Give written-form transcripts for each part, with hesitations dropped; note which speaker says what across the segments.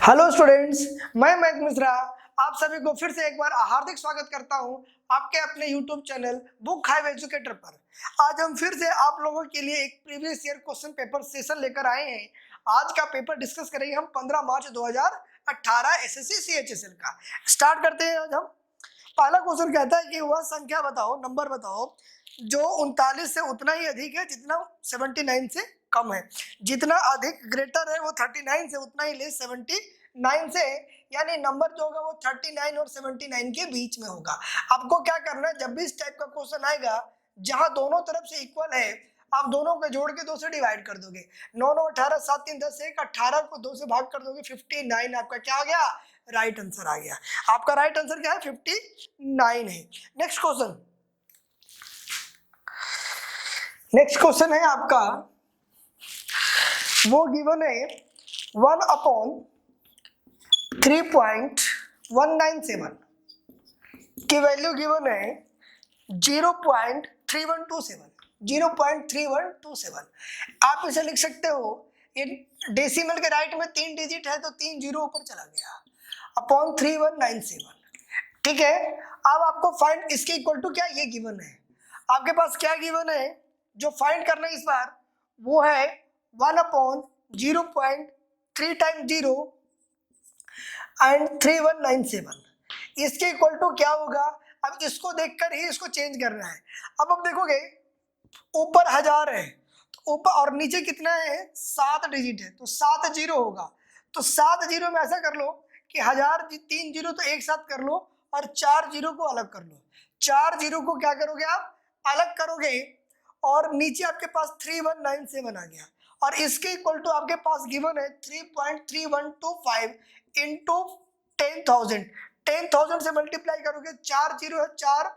Speaker 1: Hello students, मैं मयंक मिश्रा आप सभी को फिर से एक बार हार्दिक स्वागत करता हूं आपके अपने YouTube channel book hive educator पर। आज हम फिर से आप लोगों के लिए एक previous year question paper session लेकर आए हैं। आज का पेपर डिस्कस करेंगे हम 15 मार्च 2018 एसएससी सीएचएसएल का। स्टार्ट करते हैं। आज हम पहला क्वेश्चन कहता है कि वह संख्या बताओ, नंबर बताओ जो 39 से उतना ही अधिक है जितना 79 से कम है। जितना अधिक ग्रेटर है वो 39 से उतना ही लेस 79 से, यानी नंबर जो होगा वो 39 और 79 के बीच में होगा। आपको क्या करना है, जब भी इस टाइप का क्वेश्चन आएगा जहां दोनों तरफ से इक्वल है, आप दोनों को जोड़ के 2 से डिवाइड कर दोगे। 9 9 18 7 3 10 1 18 को 2 से भाग कर दोगे 59। आपका क्या आ गया? राइट आंसर आ गया। आपका राइट आंसर क्या है? 59 है। नेक्स्ट क्वेश्चन, है आपका, वो गिवन है 1/3.197 की वैल्यू गिवन है 0.3127। आप इसे लिख सकते हो, ये डेसिमल के राइट में 3 डिजिट है तो 3 जीरो ऊपर चला गया अपॉन 3197। ठीक है। अब आपको फाइंड इसके इक्वल टू क्या ये गिवन है, आपके पास क्या गिवन है जो फाइंड करना है इस बार, वो है 1/0.3 टाइम 0 एंड 3197। इसके इक्वल टू क्या होगा? अब इसको देखकर ही इसको चेंज करना है। अब देखोगे ऊपर 1000 है तो ऊपर और नीचे कितना है? 7 डिजिट है तो 7 जीरो होगा। तो 7 जीरो में ऐसा कर लो कि 1000 3 जीरो तो एक साथ कर लो और 4 जीरो को अलग कर लो। 4 जीरो को क्या करोगे आप? अलग करोगे और नीचे आपके पास 3197 आ गया। और इसके इक्वल टू आपके पास गिवन है 3.3125 इंटू 10,000। 10,000 से मल्टीप्लाई करोगे, 4 जीरो है, 4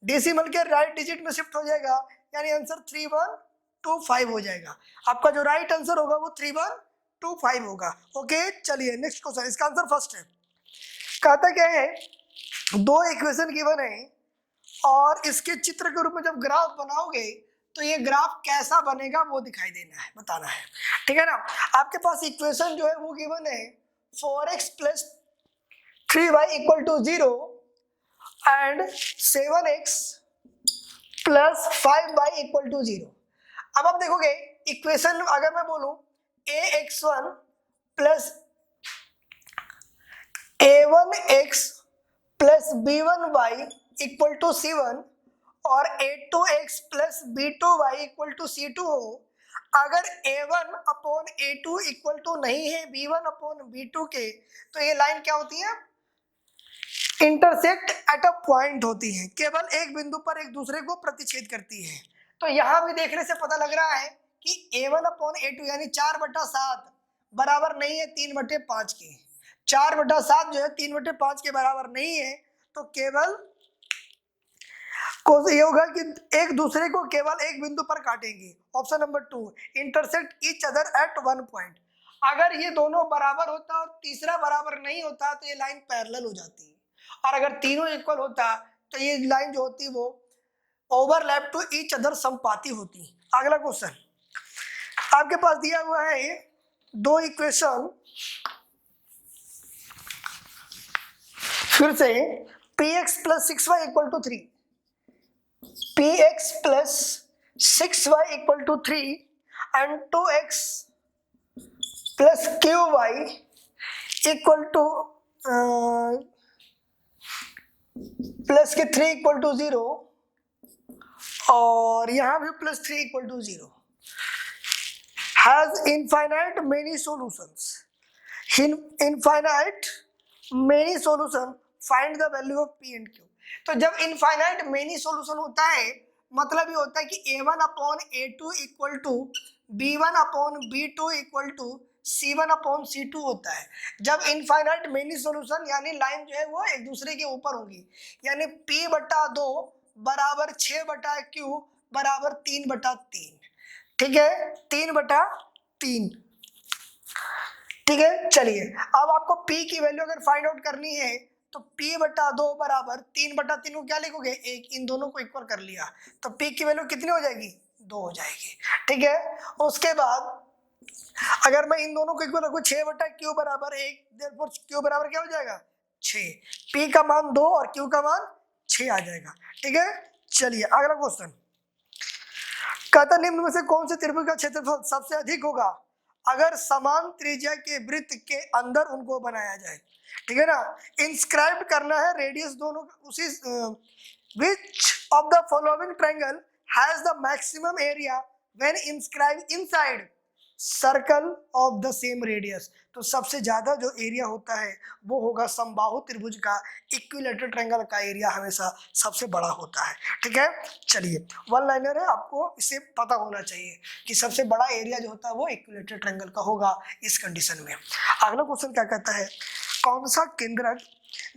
Speaker 1: डेसिमल के राइट डिजिट में शिफ्ट हो जाएगा, यानी आंसर 3125 हो जाएगा। आपका जो राइट आंसर होगा वो 3125 होगा। ओके, चलिए नेक्स्ट क्वेश्चन। इसका आंसर फर्स्ट है। कहता क्या है, 2 इक्वेशन गिवन है और इसके चित्र के रूप में जब ग्राफ बनाओगे तो ये ग्राफ कैसा बनेगा वो दिखाई देना है, बताना है। ठीक है ना। आपके पास इक्वेशन जो है वो गिवन है 4x + 3y = 0 and 7x + 5y = 0। अब आप देखोगे इक्वेशन अगर मैं बोलूं ax1 + a1x + b1y = c1 और a2x + b2y = c2 हो, अगर a1/a2 इक्वल टू नहीं है b1/b2 के, तो ये लाइन क्या होती है? इंटरसेक्ट एट अ पॉइंट होती है, केवल एक बिंदु पर एक दूसरे को प्रतिच्छेद करती है। तो यहां भी देखने से पता लग रहा है कि a1/a2 यानी 4/7 बराबर नहीं है 3/5 के। 4/7 जो है 3/5 के बराबर नहीं है, तो केवल ये होगा कि एक दूसरे को केवल एक बिंदु पर काटेंगे। Option number 2, intersect each other at one point. अगर ये दोनों बराबर होता और तीसरा बराबर नहीं होता तो ये लाइन पैरेलल हो जाती, और अगर तीनों इक्वल होता तो ये लाइन जो होती वो ओवरलैप टू ईच अदर समपाती होती। अगला क्वेश्चन आपके पास दिया हुआ है 2 इक्वेशन, फिर से px + 6y = 3, px + 6y = 3 and 2x + qy plus के 3 = 0 और यहां भी +3 = 0 has infinite many solutions. Infinite many solution, find the value of p and q। तो जब इनफाइनाइट मेनी सॉल्यूशन होता है मतलब ये होता है कि a1/a2 = b1/b2 = c1/c2 होता है। जब इनफाइनाइट मेनी सॉल्यूशन यानी लाइन जो है वो एक दूसरे के ऊपर होगी, यानी p/2 बराबर 6/q बराबर 3/3। ठीक है, 3/3। ठीक है, चलिए अब आपको p की वैल्यू अगर फाइंड आउट करनी है तो p/2 बराबर 3/3 को क्या लिखोगे? 1। इन दोनों को इक्वल कर लिया तो p की वैल्यू कितनी हो जाएगी? 2 हो जाएगी। ठीक है, उसके बाद अगर मैं इन दोनों को इक्वल रखूं 6 बटा क्यू बराबर 1, देयरफॉर क्यू बराबर क्या हो जाएगा 6, पी का मान 2 और क्यू का मान 6 आ जाएगा। ठीक है, चलिए अगला क्वेश्चन कहता निम्न में से कौन से त्रिभुज का क्षेत्रफल सबसे अधिक होगा अगर समान त्रिज्या के वृत्त के अंदर उनको बनाया जाए। ठीक है ना, इंस्क्राइब करना है रेडियस दोनों उसी which of the following triangle has the maximum area when inscribed inside circle of the same radius. तो सबसे ज्यादा जो एरिया होता है वो होगा समबाहु त्रिभुज का, इक्विलेटरल ट्रायंगल का एरिया हमेशा सबसे बड़ा होता है। ठीक है, चलिए वन लाइनर है, आपको इसे पता होना चाहिए कि सबसे बड़ा एरिया जो होता है वो इक्विलेटरल ट्रायंगल का होगा इस कंडीशन में। अगला क्वेश्चन क्या कहता है, कौन सा केंद्रक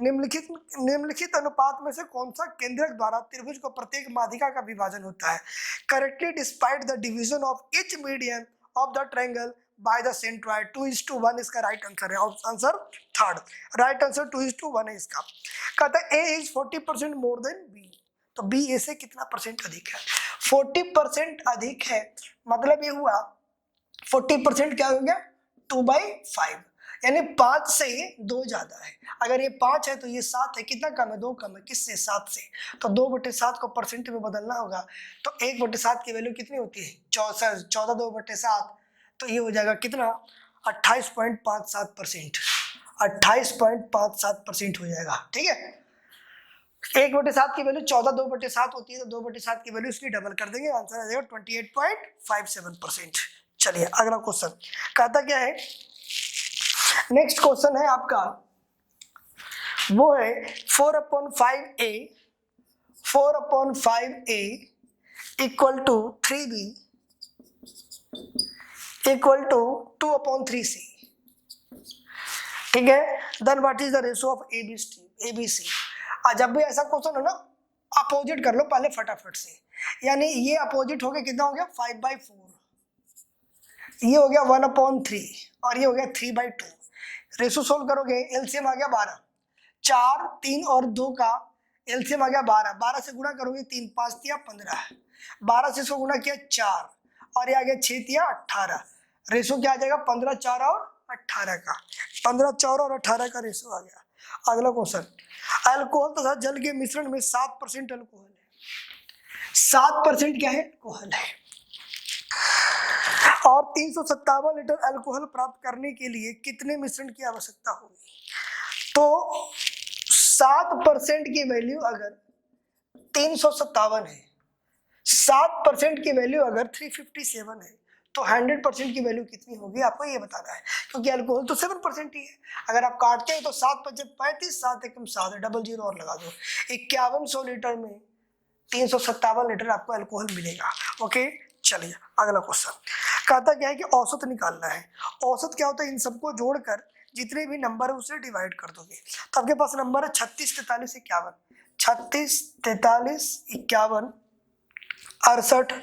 Speaker 1: निम्नलिखित अनुपात में से कौन सा केंद्रक द्वारा त्रिभुज को प्रत्येक माध्यिका का विभाजन होता है। Correctly despite the division of each median of the triangle by the centroid 2:1 इसका राइट आंसर है। आंसर थर्ड, राइट आंसर 2:1 है इसका। कहता है ए इज 40% मोर देन बी, तो बी ए से कितना परसेंट अधिक है, 40% अधिक है, मतलब ये हुआ 40% क्या हो गया 2/5, यानी 5 से 2 ज्यादा है। अगर ये 5 है तो ये 7 है, कितना कम है 2 कम है, किससे 7 से, तो 2/7 को परसेंट में बदलना होगा, तो 1/7 की वैल्यू कितनी होती है 14, 2/7, तो ये हो जाएगा कितना 28.57%, 28.57% हो जाएगा। ठीक है, 1/7 की वैल्यू 14 2/7 होती है, तो 2/7 की वैल्यू इसकी डबल कर देंगे, आंसर आ जाएगा 28.57%। चलिए अगला क्वेश्चन कहता क्या है, नेक्स्ट क्वेश्चन है आपका वो है 4/5a equal to 3b equal to 2/3c। ठीक है, then what is the ratio of ABC. जब भी ऐसा क्वेश्चन है ना अपोजिट कर लो पहले फटाफट से, यानी ये अपोजिट हो गया कितना हो गया 5/4, ये हो गया 1/3 और ये हो गया 3/2। रेशो सोल्व करोगे एलसीएम आ गया 12, 4 3 और 2 का एलसीएम आ गया 12, 12 से गुणा करोगे 3 5 तिया 15, 12 से इसको गुणा किया 4 और ये आ गया 6 तिया 18। रेशो क्या आ जाएगा 15 4 और 18 का, 15 4 और 18 का रेशो आ गया। अगला क्वेश्चन, अल्कोहल तथा जल के मिश्रण में 7% अल्कोहल है, 7% क्या है अल्कोहल है, और 357 लीटर अल्कोहल प्राप्त करने के लिए कितने मिश्रण की आवश्यकता होगी। तो 7% की वैल्यू अगर 357 है, 7% की वैल्यू अगर 357 है, तो 100% की वैल्यू कितनी होगी आपको ये बताना है, क्योंकि अल्कोहल तो 7% ही है। अगर आप काटते हैं तो 7 × 5 = 35, 7 × 7 है, डबल जीरो और लगा दो, 5100 लीटर में 357 लीटर आपको अल्कोहल मिलेगा। ओके, चलिए अगला क्वेश्चन कहता क्या है कि औसत निकालना है। औसत क्या होता है, इन सबको जोड़कर जितने भी नंबर है उसे डिवाइड कर दोगे, तो आपके पास नंबर है 36 43 51, 36 43 51 68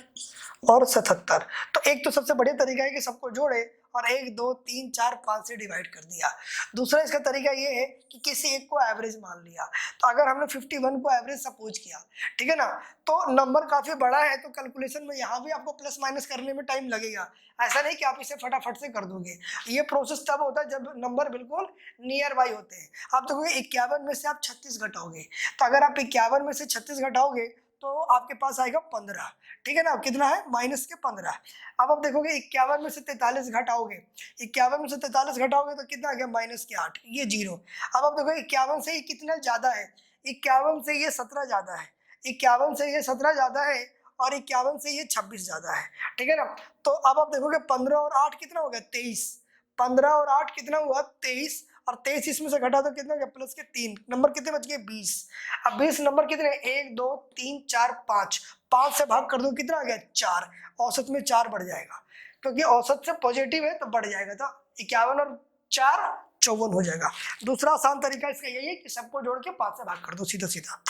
Speaker 1: और 77। तो एक तो सबसे बढ़िया तरीका है कि सबको जोड़े और 1 2 3 4 5 से डिवाइड कर दिया। दूसरा इसका तरीका ये है कि किसी एक को एवरेज मान लिया, तो अगर हमने 51 को एवरेज सपोज किया, ठीक है ना, तो नंबर काफी बड़ा है तो कैलकुलेशन में यहाँ भी आपको प्लस माइनस करने में टाइम लगेगा। ऐसा नहीं कि आप इसे फटाफट से कर दोगे, ये प्रोसेस तब होता है जब नंबर बिल्कुल नियर बाई होते हैं। आप देखोगे 51 में से आप 36 घटाओगे, तो अगर आप 51 में से 36 घटाओगे तो आपके पास आएगा 15, ठीक है ना, कितना है माइनस के 15। अब आप देखोगे 51 में से 43 घटाओगे, 51 में से 43 घटाओगे तो कितना आ गया माइनस के 8, ये जीरो। अब आप देखो 51 से ये कितना ज्यादा है, 51 से ये 17 ज्यादा है, 51 से ये 17 ज्यादा है और 51 से ये 26 ज्यादा है, ठीक है ना। तो अब आप देखोगे 15 और 8 कितना हो गया 23, 15 और 8 कितना हुआ 23, और 23 इसमें से घटा दो कितना हो गया प्लस के 3, नंबर कितने बच गए 20। अब 20 नंबर कितने 1 2 3 4 5, 5 से भाग कर दो कितना आ गया 4, औसत में 4 बढ़ जाएगा, क्योंकि औसत से पॉजिटिव है तो बढ़ जाएगा, तो 51 और 4 54 हो जाएगा। दूसरा आसान तरीका इसका यही है कि सबको जोड़ के 5 से भाग कर दो सीधा सीधा।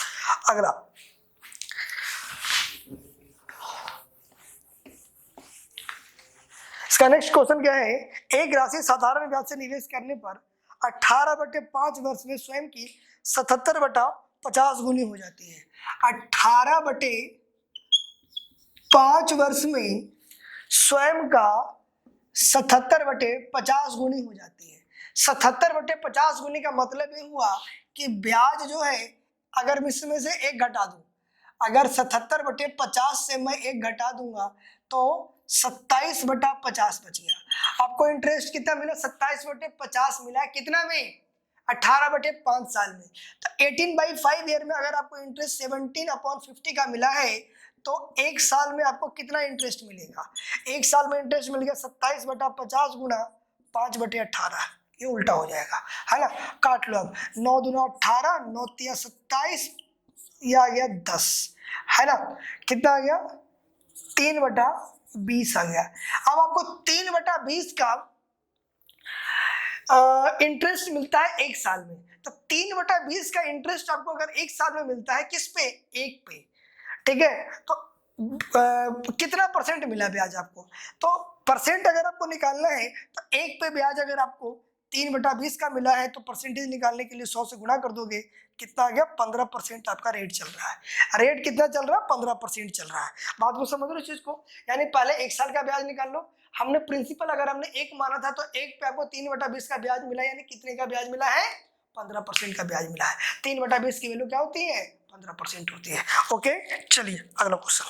Speaker 1: अगला इसका नेक्स्ट क्वेश्चन क्या है, एक राशि साधारण ब्याज से निवेश करने पर 18/5 वर्ष में स्वयं की 77/50 गुनी हो जाती है। 18/5 वर्ष में स्वयं का 77/50 गुनी हो जाती है। 77/50 गुनी का मतलब ये हुआ कि ब्याज जो है, अगर मैं इसमें से एक घटा दूं, अगर 77/50 से मैं एक घटा दूंगा तो 27/50 बच गया। आपको इंटरेस्ट कितना मिला? 27/50 मिला है। कितना में? 18/5 साल में। तो 18/5 ईयर में अगर आपको इंटरेस्ट 17/50 का मिला है तो एक साल में आपको कितना इंटरेस्ट मिलेगा? एक साल में इंटरेस्ट मिल गया 27/50 गुना 5/18, ये उल्टा हो जाएगा, है ना। काट लो अब, 9 दूना 18, 9 तिया 27, ये आ गया 10, है ना। कितना आ गया? 3/20 आ गया। अब आपको 3/20 का इंटरेस्ट मिलता है एक साल में। तो 3/20 का इंटरेस्ट आपको अगर एक साल में मिलता है, किस पे? एक पे, ठीक है। तो कितना परसेंट मिला ब्याज आपको? तो परसेंट अगर आपको निकालना है तो एक पे ब्याज अगर आपको 3/20 का मिला है तो परसेंटेज निकालने के लिए 100 से गुणा कर दोगे। कितना आ गया? 15% आपका रेट चल रहा है। रेट कितना चल रहा है? 15% चल रहा है। बात को समझ लो इस चीज को, यानी पहले एक साल का ब्याज निकाल लो। हमने प्रिंसिपल अगर हमने एक माना था तो एक पे आपको 3/20 का ब्याज मिला, यानी कितने का ब्याज मिला है? 15% का ब्याज मिला है। 3/20 की वैल्यू क्या होती है? 15% होती है। ओके, चलिए अगला क्वेश्चन।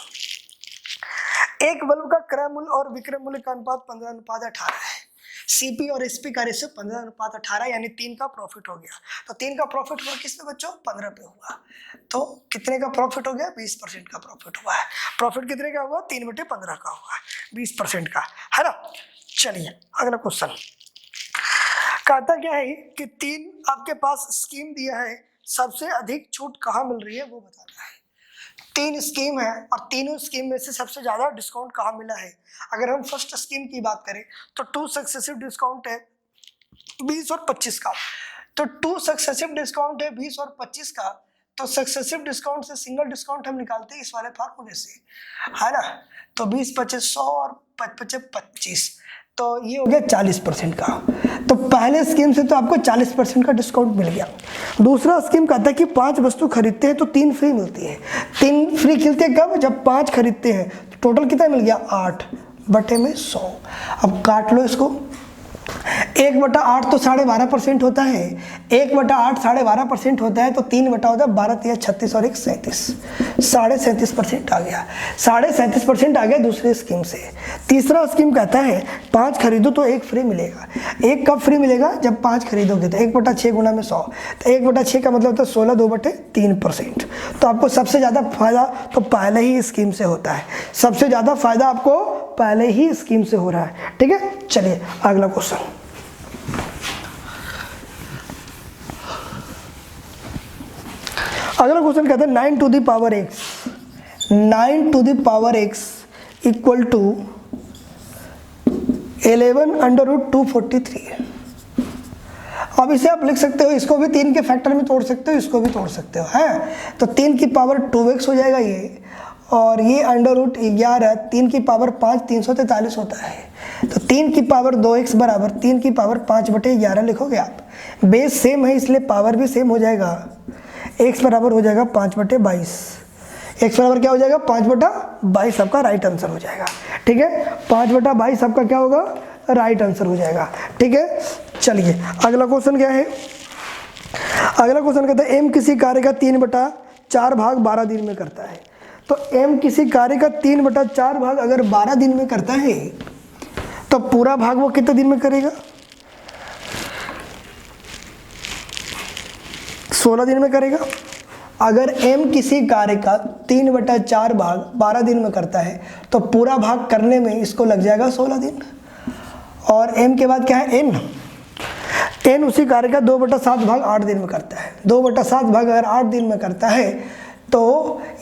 Speaker 1: एक बल्ब का क्रय मूल्य और विक्रय मूल्य का अनुपात 15:18 है। सीपी और एसपी का रेशियो 15:18, यानी 3 का प्रॉफिट हो गया। तो 3 का प्रॉफिट हुआ किस पे बच्चों? 15 पे हुआ। तो कितने का प्रॉफिट हो गया? 20% का प्रॉफिट हुआ है। प्रॉफिट कितने का हुआ? 3/15 का हुआ, 20% का, है ना। चलिए अगला क्वेश्चन। कहता क्या है कि 3 आपके पास स्कीम दिया है, सबसे अधिक छूट कहाँ मिल रही है वो बताना है। 3 स्कीम है और तीनों स्कीम में से सबसे ज्यादा डिस्काउंट कहाँ मिला है। अगर हम फर्स्ट स्कीम की बात करें तो 2 सक्सेसिव डिस्काउंट है 20 और 25 का। तो 2 सक्सेसिव डिस्काउंट है 20 और 25 का। तो सक्सेसिव डिस्काउंट से सिंगल डिस्काउंट हम निकालते हैं इस वाले फार्मूले से, है ना। तो 20 25 100 और 25 25, तो ये हो गया 40% का। तो पहले स्कीम से तो आपको 40% का डिस्काउंट मिल गया। दूसरा स्कीम कहता है कि 5 वस्तु खरीदते हैं तो 3 फ्री मिलती है। 3 फ्री खिलते हैं कब? जब 5 खरीदते हैं। तो टोटल कितना मिल गया? 8/100। अब काट लो इसको। 1/8 तो 12.5% होता है। 1/8 12.5% होता है, तो 3 बटा होता है 12 तिया 36 और 1 37, 37.5% आ गया। 37.5% आ गया दूसरे स्कीम से। तीसरा स्कीम कहता है 5 खरीदो तो 1 फ्री मिलेगा। 1 कब फ्री मिलेगा? जब 5 खरीदोगे। तो 1/6 गुना में 100, तो 1/6 का मतलब होता है 16, 2/3%। तो आपको सबसे ज़्यादा फायदा तो पहले ही स्कीम से होता है। सबसे ज़्यादा फायदा आपको पहले ही स्कीम से हो रहा है, ठीक है। चलिए अगला क्वेश्चन। अगला क्वेश्चन कहता है 9 to the power x, 9 to the power x equal to 11/√243। अब इसे आप लिख सकते हो, इसको भी 3 के फैक्टर में तोड़ सकते हो, इसको भी तोड़ सकते हो, है। तो 3 की पावर 2x हो जाएगा ये, और ये √11, 3 की पावर 5 343 होता है। तो 3 की पावर 2x बराबर 3 की पावर 5/11 लिखोगे आप। बेस सेम है इसलिए पावर भी सेम हो जाएगा। x बराबर हो जाएगा 5/22। x बराबर क्या हो जाएगा? 5/22 आपका राइट आंसर हो जाएगा, ठीक है। 5/22 आपका क्या होगा? राइट आंसर हो जाएगा, ठीक है। चलिए अगला क्वेश्चन क्या है। अगला क्वेश्चन कहता है m किसी कार्य का 3/4 भाग 12 दिन में करता है। तो m किसी कार्य का 3/4 भाग अगर 12 दिन में करता है तो पूरा भाग वो कितने दिन में करेगा? 16 दिन में करेगा। अगर m किसी कार्य का 3/4 भाग 12 दिन में करता है तो पूरा भाग करने में इसको लग जाएगा 16 दिन। और m के बाद क्या है? n उसी कार्य का 2/7 भाग 8 दिन में करता है। 2/7 भाग अगर 8 दिन में करता है तो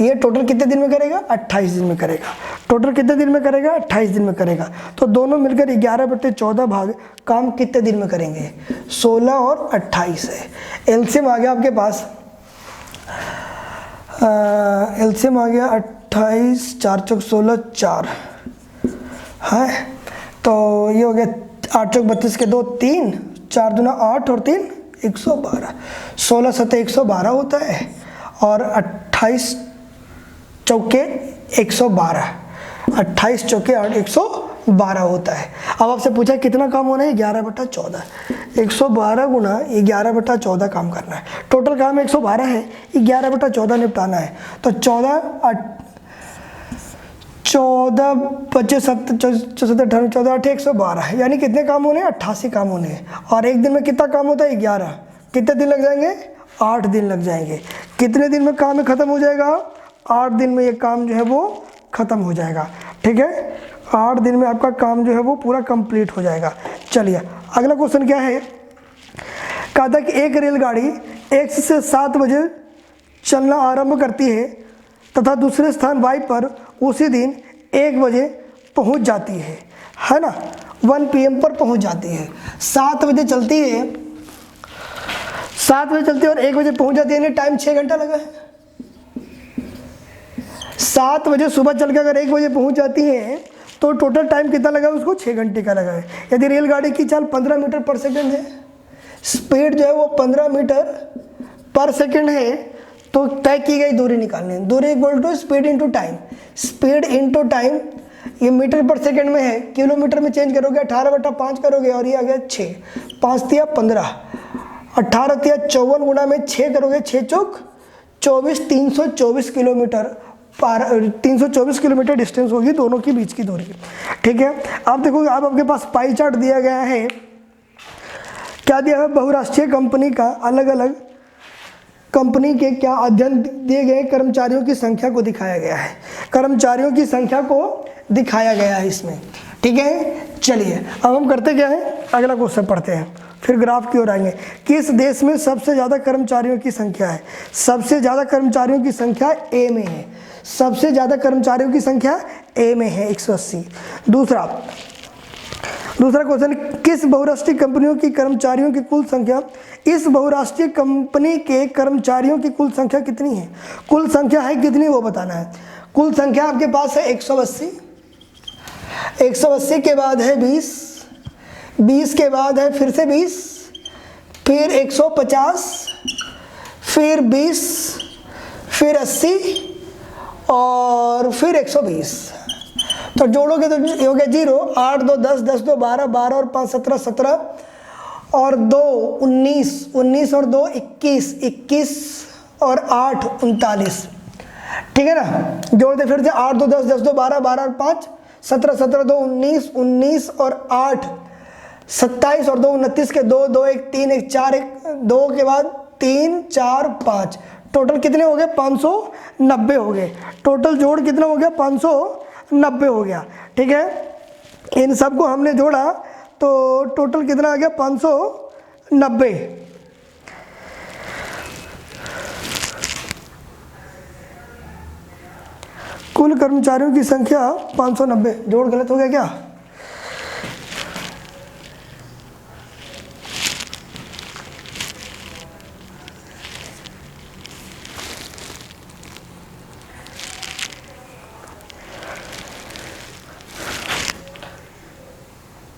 Speaker 1: ये टोटल कितने दिन में करेगा? 28 दिन में करेगा। टोटल कितने दिन में करेगा? 28 दिन में करेगा। तो दोनों मिलकर 11/14 भाग काम कितने दिन में करेंगे? 16 और 28 है। एलसीएम आ गया आपके पास, एलसीएम आ गया 28, 4 चौक 16, 4 है। तो ये हो गया 8 चौक 32 के 2 3, 4 दूना 8 और 3 112, 16 7 112 होता है, और 28 चौके 112, 28 चौके 8 112 112 होता है। अब आपसे पूछा कितना काम होना है, 11/14। 112 गुना 11/14 काम करना है। टोटल काम 112 है, 11/14 निपटाना है। तो 14 बचे 14 8 112, यानी कितने काम होने हैं, 88 काम होने हैं। और एक दिन में कितना काम होता है, 11। कितने दिन लग जाएंगे, 8 दिन लग जाएंगे। कितने दिन में काम खत्म हो जाएगा, 8 दिन में ये काम जो है वो खत्म हो जाएगा। ठीक है, 8 दिन में आपका काम जो है वो पूरा कंप्लीट हो जाएगा। चलिए अगला क्वेश्चन क्या है, कहा था कि एक रेलगाड़ी X से 7 बजे चलना आरंभ करती है तथा दूसरे स्थान Y पर उसी दिन 1 बजे पहुंच जाती है ना, 1 PM पर पहुंच जाती है। 7 बजे चलती है, 7 बजे चलती है और 1 बजे पहुंच जाती है, यानी टाइम 6 घंटा लगा है। 7 बजे सुबह चल के अगर 1 बजे पहुंच जाती है तो टोटल टाइम कितना लगा उसको, 6 घंटे का लगा है। यदि रेलगाड़ी की चाल 15 मीटर पर सेकंड है, स्पीड जो है वो 15 मीटर पर सेकंड है, तो तय की गई दूरी निकालनी है। दूरी equal to speed into time. Speed into time, ये मीटर पर सेकंड में है, किलोमीटर में चेंज करोगे 18/5 करोगे और ये आ गया 6। 5 तिया 15, 18 तिया 54 गुना में 6 करोगे, 6 चौक 24, 324 किलोमीटर 324 किलोमीटर डिस्टेंस होगी दोनों के बीच की दूरी। ठीक है, आप देखोगे, आप आपके पास पाई चार्ट दिया गया है। क्या दिया है, बहुराष्ट्रीय कंपनी का अलग अलग कंपनी के क्या अध्ययन दिए गए कर्मचारियों की संख्या को दिखाया गया है। कर्मचारियों की संख्या को दिखाया गया है इसमें। ठीक है, चलिए अब हम करते क्या है, अगला क्वेश्चन पढ़ते हैं, फिर ग्राफ की ओर आएंगे। किस देश में सबसे ज़्यादा कर्मचारियों की संख्या है? सबसे ज़्यादा कर्मचारियों की संख्या ए में है। सबसे ज़्यादा कर्मचारियों की संख्या ए में है, 180। दूसरा क्वेश्चन, किस बहुराष्ट्रीय कंपनियों की कर्मचारियों की कुल संख्या, इस बहुराष्ट्रीय कंपनी के कर्मचारियों की कुल संख्या कितनी है? कुल संख्या है कितनी वो बताना है। कुल संख्या आपके पास है 180, 180 के बाद है 20, 20 के बाद है फिर से 20, फिर 150, फिर 20, फिर 80 और फिर 120। तो जोड़ोगे तो हो गया 0, 8 2 10, 10 2 12, 12 और 5 17, 17 और 2 19, 19 और 2 21, 21 और 8 39। ठीक है ना, जोड़ते फिर से 8 2 10, 10 2 12, 12 और 5 17, 17 2 19, 19 और 8 27 और 2 29 के 2 2 1 3 1 4 1 2 के बाद 3 4 5, टोटल कितने हो गए, 590 हो गए। टोटल जोड़ कितना हो गया, 590 हो गया। ठीक है, इन सब को हमने जोड़ा तो टोटल कितना आ गया, 590। कुल कर्मचारियों की संख्या 590। जोड़ गलत हो गया क्या?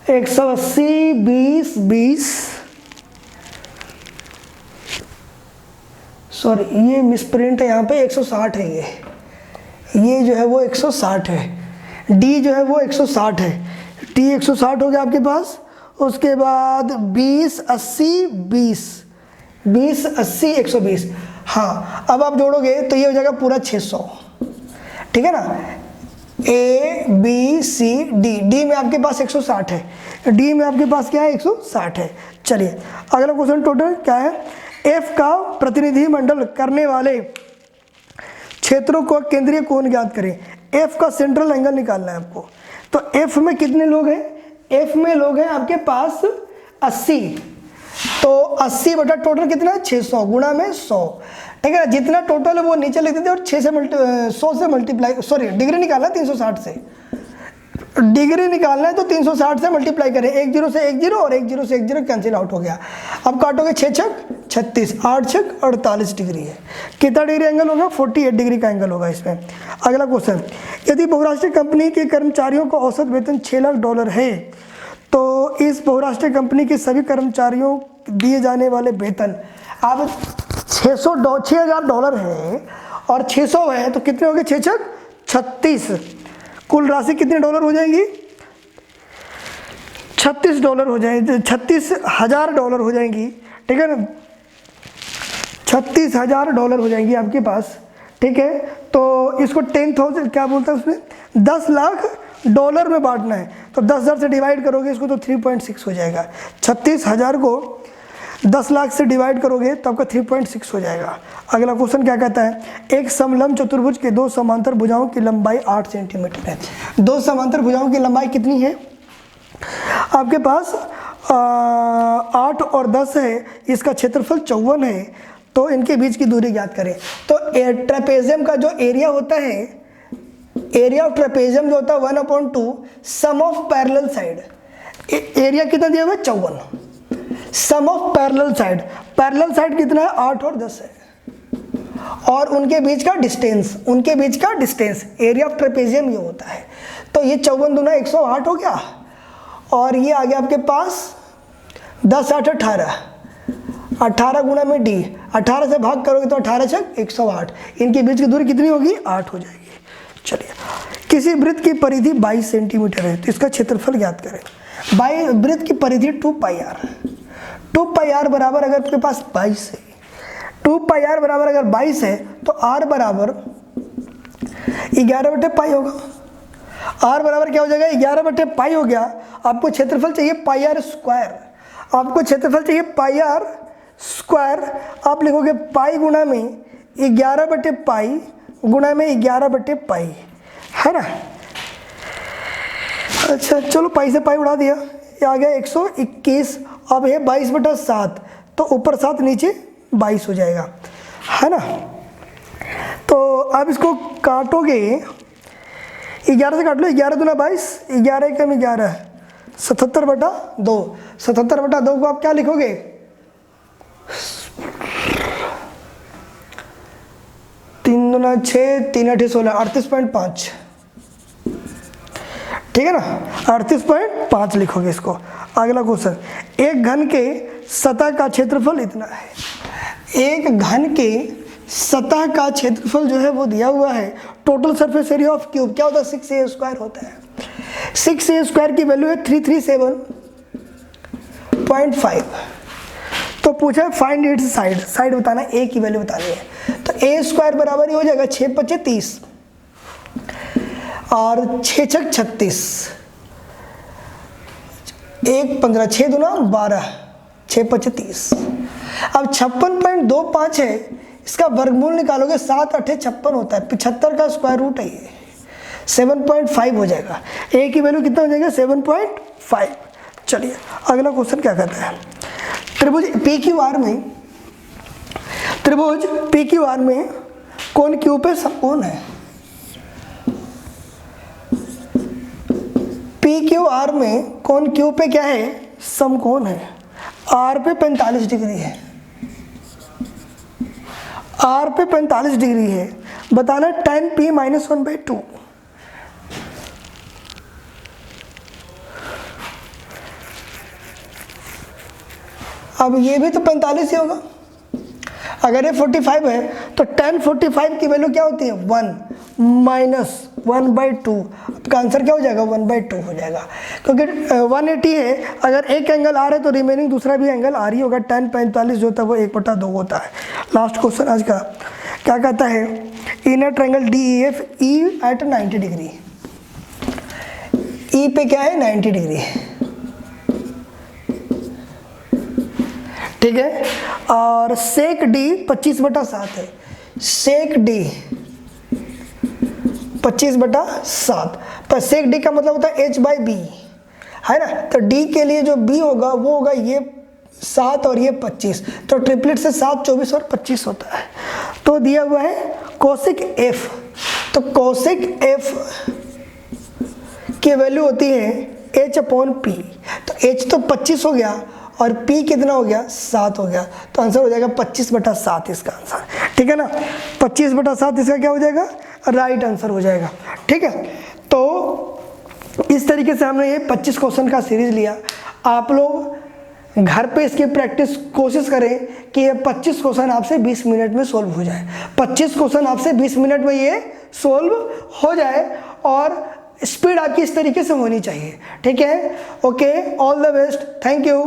Speaker 1: एक 180 20 20, सॉरी ये मिसप्रिंट है, यहाँ पे 160 है। ये जो है वो 160 है। डी जो है वो 160 है। टी 160 हो गया आपके पास। उसके बाद 20 80 20, 20 80 120। हाँ, अब आप जोड़ोगे तो ये हो जाएगा पूरा 600। ठीक है ना, A B C D, D में आपके पास 160 है। डी में आपके पास क्या है, 160 है। चलिए अगला क्वेश्चन, टोटल क्या है, एफ का प्रतिनिधि मंडल करने वाले क्षेत्रों को केंद्रीय कोण ज्ञात करें। एफ का सेंट्रल एंगल निकालना है आपको। तो एफ में कितने लोग हैं, एफ में लोग हैं आपके पास 80। तो 80 बटा टोटल कितना है, 600 गुणा में 100। ठीक है ना, जितना टोटल है वो नीचे लिख देते और 100 से मल्टीप्लाई, सॉरी डिग्री निकालना है 360 से। डिग्री निकालना है तो 360 से मल्टीप्लाई करें। 1 0 से 1 0 और 1 0 से 1 0 कैंसिल आउट हो गया। अब काटोगे 6 छक 36, 8 छक 48 डिग्री है। कितना डिग्री एंगल होगा, 48 डिग्री का एंगल होगा इसमें। अगला क्वेश्चन, यदि बहुराष्ट्रीय कंपनी के कर्मचारियों को औसत वेतन $6 लाख है तो इस बहुराष्ट्रीय कंपनी के सभी कर्मचारियों दिए जाने वाले वेतन, अब $6,000 है और 600 है तो कितने हो गए, 6 छक 36। कुल राशि कितने डॉलर हो जाएंगी, $36 हो जाएंगे, $36,000 हो जाएंगी, ठीक है ना, $36,000 हो जाएंगी आपके पास, ठीक है। तो इसको 10,000 क्या बोलता है उसमें, $10 लाख में बांटना है, तो 10,000 से डिवाइड करोगे इसको तो 3.6 हो जाएगा। 36,000 को 10 लाख से डिवाइड करोगे तो आपका 3.6 हो जाएगा। अगला क्वेश्चन क्या कहता है, एक समलंब चतुर्भुज के दो समांतर भुजाओं की लंबाई 8 सेंटीमीटर है। दो समांतर भुजाओं की लंबाई कितनी है आपके पास, 8 और 10 है, इसका क्षेत्रफल 54 है, तो इनके बीच की दूरी ज्ञात करें। तो ट्रेपेजियम का जो एरिया होता है, एरिया ऑफ ट्रेपेजियम जो होता है 1/2 सम ऑफ पैरेलल साइड, एरिया कितना दिया हुआ है 54, सम ऑफ पैरेलल साइड कितना है 8 और 10 है, और उनके बीच का डिस्टेंस एरिया ऑफ ट्रेपेजियम ये होता है। तो ये 54 दूना 108 हो गया, और ये आ गया आपके पास 10 8 18 गुना में डी, 18 से भाग करोगे तो 18 छक 108, इनके बीच की दूरी कितनी होगी 8 हो जाएगी। चलिए, किसी वृत्त की परिधि 22 सेंटीमीटर है, तो इसका क्षेत्रफल ज्ञात करें। वृत्त की परिधि 2πr बराबर अगर आपके पास 22 है, 2πr बराबर अगर 22 है तो r बराबर 11/पाई होगा। r बराबर क्या हो जाएगा 11/पाई हो गया। आपको क्षेत्रफल चाहिए πr स्क्वायर, आपको क्षेत्रफल चाहिए πr स्क्वायर, आप लिखोगे पाई गुना में 11/पाई गुना में 11/पाई, है ना। अच्छा चलो, पाई से पाई उड़ा दिया, ये आ गया 121। अब है 22/7, तो ऊपर 7 नीचे 22 हो जाएगा, है ना। तो अब इसको काटोगे, 11 से काट लो, 11 दूना 22, 11 कम 11, 77/2, 77/2 को आप क्या लिखोगे 3 दूना 6, 3 8 16, 38.5, ठीक है ना, 38.5 लिखोगे इसको। अगला क्वेश्चन, एक घन के सतह का क्षेत्रफल इतना है। एक घन के सतह का क्षेत्रफल जो है वो दिया हुआ है। Total surface area of cube क्या होता है 6a² होता है। 6a² की वैल्यू है 337.5। तो पूछा है फाइंड इट्स साइड बताना, a की वैल्यू बतानी है। तो a² बराबर ही हो जाएगा 6 × 5 = 30 और 6 × 6 = 36, 1 15, 6 दूना 12, 6 × 5 = 30। अब 56.25 है, इसका वर्गमूल निकालोगे 7 8 56 होता है, 75 का स्क्वायर रूट है ये, 7.5 हो जाएगा। a की वैल्यू कितना हो जाएगा 7.5। चलिए अगला क्वेश्चन क्या कहता है, त्रिभुज PQR में कोण Q पे समकोण है। PQR में कोण Q पे क्या है समकोण है। R पे 45 डिग्री है, R पे 45 डिग्री है, बताना tan P - 1/2। अब ये भी तो 45 ही होगा। अगर ये 45 है तो tan 45 की वैल्यू क्या होती है 1 - 1/2। आपका आंसर क्या हो जाएगा 1/2 हो जाएगा, क्योंकि 180 है, अगर एक एंगल R है तो रिमेनिंग दूसरा भी एंगल R ही होगा। tan 45 जो होता है वो 1/2 होता है। लास्ट क्वेश्चन आज का क्या कहता है, inner triangle DEF E at 90 degree, E पे क्या है 90 डिग्री, ठीक है। और सेक D 25/7 है, सेक D 25/7, पर सेक D का मतलब होता है h/b, है ना। तो D के लिए जो B होगा वो होगा ये 7 और ये 25, तो ट्रिपलेट से 7 24 और 25 होता है। तो दिया हुआ है कोसेक F, तो कोसेक F की वैल्यू होती है h/p। तो h तो 25 हो गया और p कितना हो गया 7 हो गया, तो आंसर हो जाएगा 25/7 इसका आंसर, ठीक है ना। 25/7 इसका क्या हो जाएगा राइट आंसर हो जाएगा, ठीक है। तो इस तरीके से हमने ये 25 क्वेश्चन का सीरीज लिया। आप लोग घर पे इसकी प्रैक्टिस कोशिश करें कि ये 25 क्वेश्चन आपसे 20 मिनट में सोल्व हो जाए। 25 क्वेश्चन आपसे 20 मिनट में ये सोल्व हो जाए, और स्पीड आपकी इस तरीके से होनी चाहिए, ठीक है। Okay, all the best, thank you.